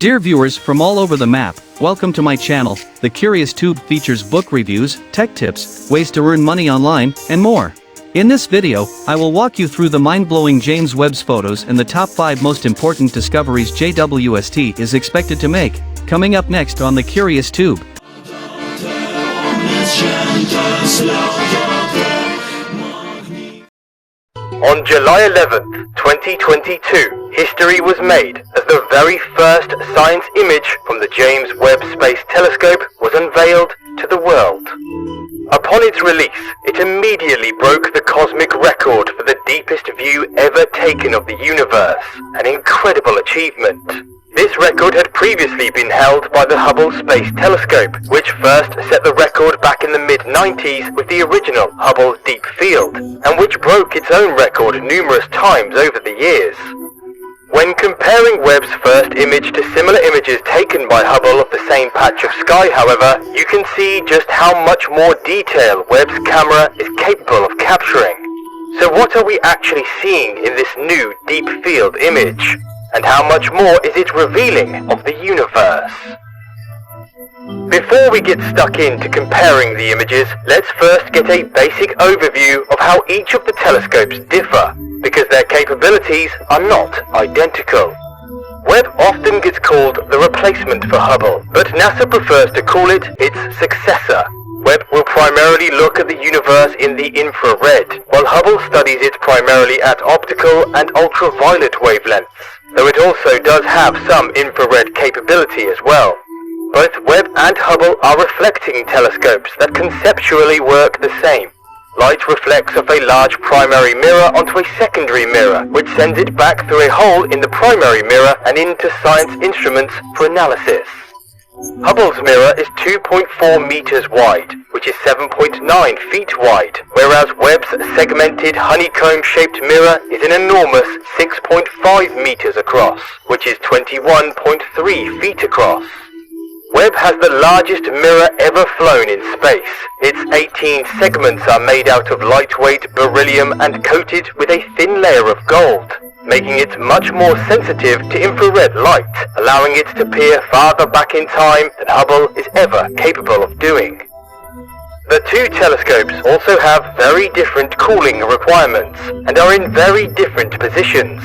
Dear viewers from all over the map, welcome to my channel. The Curious Tube features book reviews, tech tips, ways to earn money online, and more. In this video, I will walk you through the mind-blowing James Webb's photos and the top 5 most important discoveries JWST is expected to make, coming up next on the Curious Tube. On July 11th, 2022, history was made as the very first science image from the James Webb Space Telescope was unveiled to the world. Upon its release, it immediately broke the cosmic record for the deepest view ever taken of the universe, an incredible achievement. This record had previously been held by the Hubble Space Telescope, which first set the record back in the mid-90s with the original Hubble Deep Field, and which broke its own record numerous times over the years. When comparing Webb's first image to similar images taken by Hubble of the same patch of sky, however, you can see just how much more detail Webb's camera is capable of capturing. So what are we actually seeing in this new Deep Field image? And how much more is it revealing of the universe? Before we get stuck into comparing the images, let's first get a basic overview of how each of the telescopes differ, because their capabilities are not identical. Webb often gets called the replacement for Hubble, but NASA prefers to call it its successor. Webb will primarily look at the universe in the infrared, while Hubble studies it primarily at optical and ultraviolet wavelengths, though it also does have some infrared capability as well. Both Webb and Hubble are reflecting telescopes that conceptually work the same. Light reflects off a large primary mirror onto a secondary mirror, which sends it back through a hole in the primary mirror and into science instruments for analysis. Hubble's mirror is 2.4 meters wide, which is 7.9 feet wide, whereas Webb's segmented honeycomb-shaped mirror is an enormous 6.5 meters across, which is 21.3 feet across. Webb has the largest mirror ever flown in space. Its 18 segments are made out of lightweight beryllium and coated with a thin layer of gold, making it much more sensitive to infrared light, allowing it to peer farther back in time than Hubble is ever capable of doing. The two telescopes also have very different cooling requirements and are in very different positions.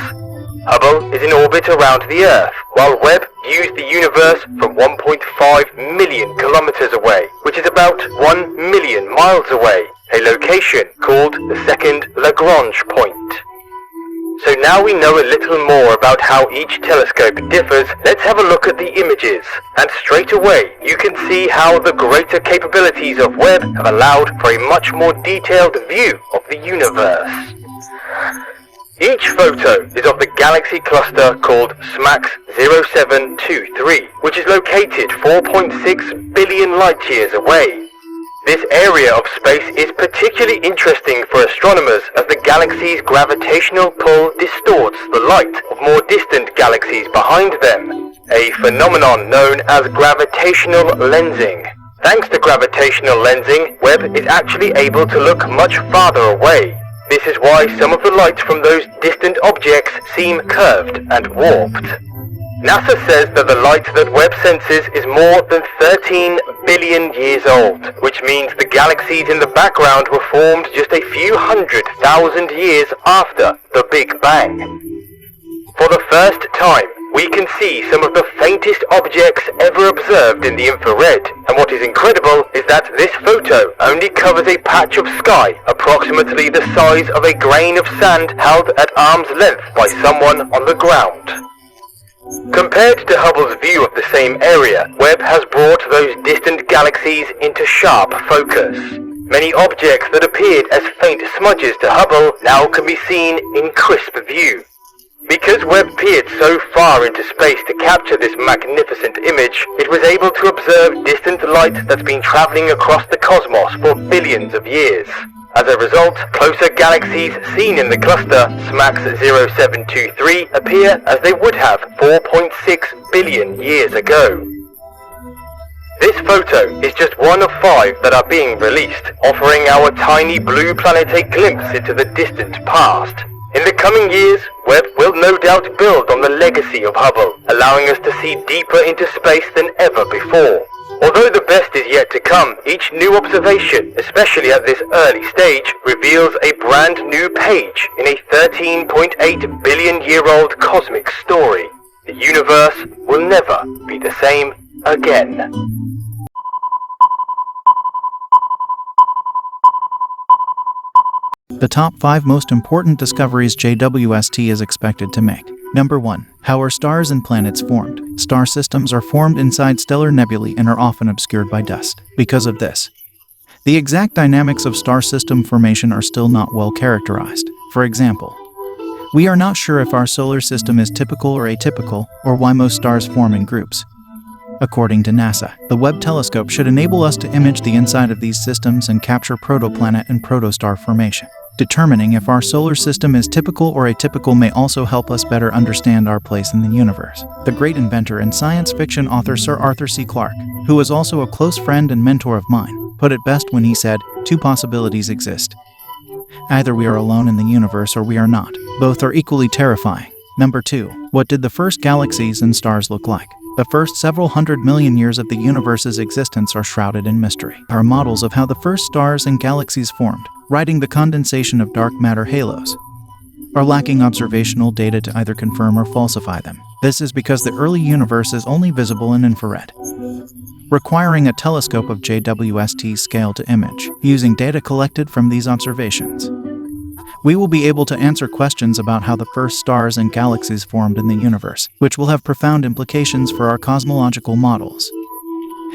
Hubble is in orbit around the Earth, while Webb views the universe from 1.5 million kilometers away, which is about 1 million miles away, a location called the second Lagrange point. So now we know a little more about how each telescope differs, let's have a look at the images. And straight away, you can see how the greater capabilities of Webb have allowed for a much more detailed view of the universe. Each photo is of the galaxy cluster called SMACS 0723, which is located 4.6 billion light-years away. This area of space is particularly interesting for astronomers as the galaxy's gravitational pull distorts the light of more distant galaxies behind them, a phenomenon known as gravitational lensing. Thanks to gravitational lensing, Webb is actually able to look much farther away. This is why some of the light from those distant objects seem curved and warped. NASA says that the light that Webb senses is more than 13 billion years old, which means the galaxies in the background were formed just a few 100,000 years after the Big Bang. For the first time, we can see some of the faintest objects ever observed in the infrared, and what is incredible is that this photo only covers a patch of sky approximately the size of a grain of sand held at arm's length by someone on the ground. Compared to Hubble's view of the same area, Webb has brought those distant galaxies into sharp focus. Many objects that appeared as faint smudges to Hubble now can be seen in crisp view. Because Webb peered so far into space to capture this magnificent image, it was able to observe distant light that's been traveling across the cosmos for billions of years. As a result, closer galaxies seen in the cluster, SMACS 0723, appear as they would have 4.6 billion years ago. This photo is just one of 5 that are being released, offering our tiny blue planet a glimpse into the distant past. In the coming years, Webb will no doubt build on the legacy of Hubble, allowing us to see deeper into space than ever before. Although the best is yet to come, each new observation, especially at this early stage, reveals a brand new page in a 13.8 billion-year-old cosmic story. The universe will never be the same again. The top 5 most important discoveries JWST is expected to make. Number 1. How are stars and planets formed? Star systems are formed inside stellar nebulae and are often obscured by dust. Because of this, the exact dynamics of star system formation are still not well characterized. For example, we are not sure if our solar system is typical or atypical, or why most stars form in groups. According to NASA, the Webb telescope should enable us to image the inside of these systems and capture protoplanet and protostar formation. Determining if our solar system is typical or atypical may also help us better understand our place in the universe. The great inventor and science fiction author Sir Arthur C. Clarke, who was also a close friend and mentor of mine, put it best when he said, "Two possibilities exist. Either we are alone in the universe or we are not. Both are equally terrifying." Number 2. What did the first galaxies and stars look like? The first several hundred million years of the universe's existence are shrouded in mystery. Our models of how the first stars and galaxies formed, riding the condensation of dark matter halos, are lacking observational data to either confirm or falsify them. This is because the early universe is only visible in infrared, requiring a telescope of JWST scale to image. Using data collected from these observations, we will be able to answer questions about how the first stars and galaxies formed in the universe, which will have profound implications for our cosmological models,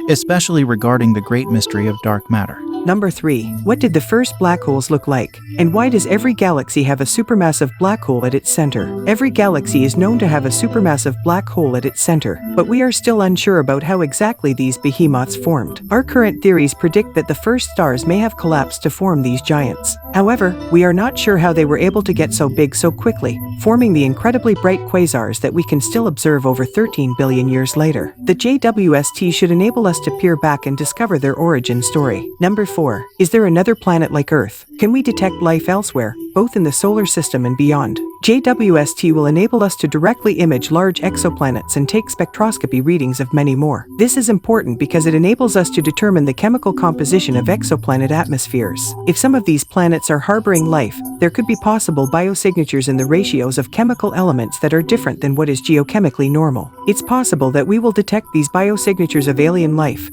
especially regarding the great mystery of dark matter. Number 3. What did the first black holes look like? And why does every galaxy have a supermassive black hole at its center? Every galaxy is known to have a supermassive black hole at its center, but we are still unsure about how exactly these behemoths formed. Our current theories predict that the first stars may have collapsed to form these giants. However, we are not sure how they were able to get so big so quickly, forming the incredibly bright quasars that we can still observe over 13 billion years later. The JWST should enable us to peer back and discover their origin story. Number 4. Is there another planet like Earth? Can we detect life elsewhere, both in the solar system and beyond? JWST will enable us to directly image large exoplanets and take spectroscopy readings of many more. This is important because it enables us to determine the chemical composition of exoplanet atmospheres. If some of these planets are harboring life, there could be possible biosignatures in the ratios of chemical elements that are different than what is geochemically normal. It's possible that we will detect these biosignatures of alien life,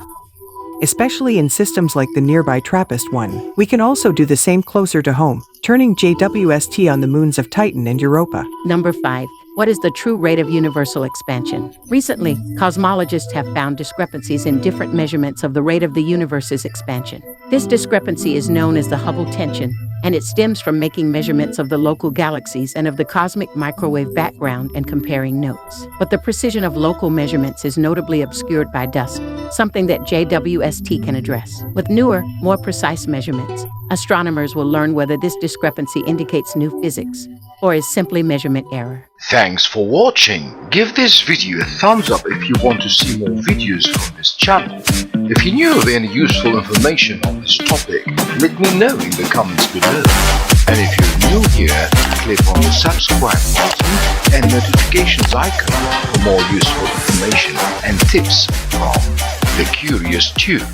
especially in systems like the nearby TRAPPIST-1. We can also do the same closer to home, turning JWST on the moons of Titan and Europa. Number 5. What is the true rate of universal expansion? Recently, cosmologists have found discrepancies in different measurements of the rate of the universe's expansion. This discrepancy is known as the Hubble tension, and it stems from making measurements of the local galaxies and of the cosmic microwave background and comparing notes. But the precision of local measurements is notably obscured by dust, something that JWST can address. With newer, more precise measurements, astronomers will learn whether this discrepancy indicates new physics or is simply measurement error. Thanks for watching. Give this video a thumbs up if you want to see more videos from this channel. If you knew of any useful information on this topic, let me know in the comments below. And if you're new here, click on the subscribe button and notifications icon for more useful information and tips from The Curious Tube.